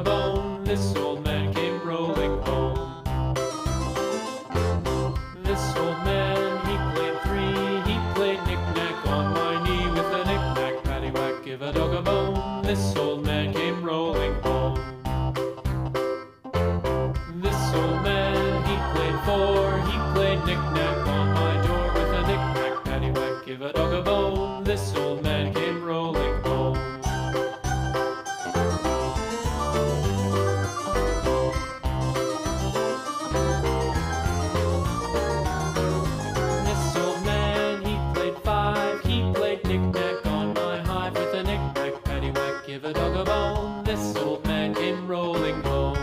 a bone. This old man came rolling home. This old man, he played three. He played knick-knack on my knee with a knick-knack, paddywhack, give a dog a bone. This old man came rolling home. This old man, he played four. He played knick-knack on my door with a knick-knack, paddywhack, give a dog a bone. This old man came rolling home. This old man, he played five. He played knick-knack on my hive with a knick-knack, paddywhack, give a dog a bone. This old man came rolling home.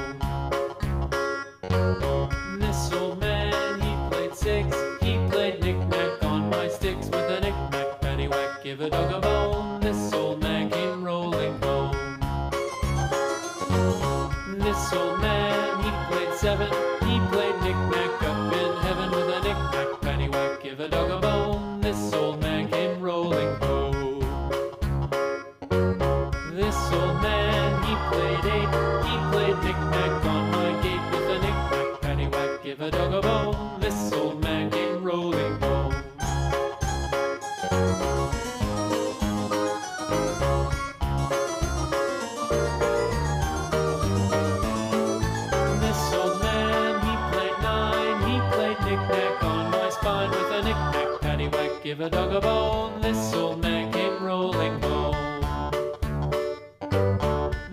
This old man, he played six. He played knick-knack on my sticks with a knick-knack, paddywhack, give a dog a bone. This old man came rolling home. This old man, he played seven. He played knick-knack up in heaven with a knick-knack, paddywhack, give a dog a bone. This old man came rolling home. This old man, he played eight. He played knick-knack on my gate with a knick-knack, paddywhack, give a dog a bone. This old man came rolling home. This old man, he played nine. He played knick-knack on my spine with a knick-knack, paddywhack, give a dog a bone. This old man came rolling home.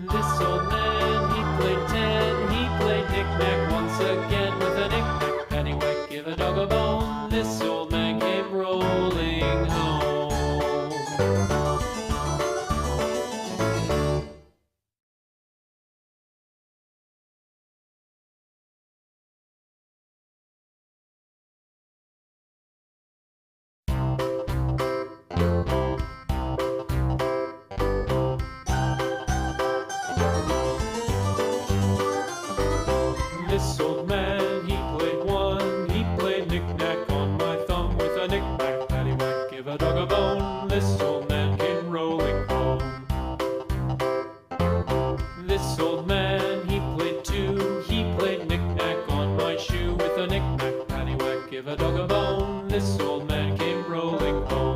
This old man, he played ten. He played knick-knack once again with a knick-knack, paddywhack, give a dog a bone. This old man came rolling home. This old man, he played one. He played knick-knack on my thumb with a knick-knack, paddywhack, give a dog a bone. This old man came rolling home. This old man, he played two. He played knick-knack on my shoe with a knick-knack, paddywhack, give a dog a bone. This old man came rolling home.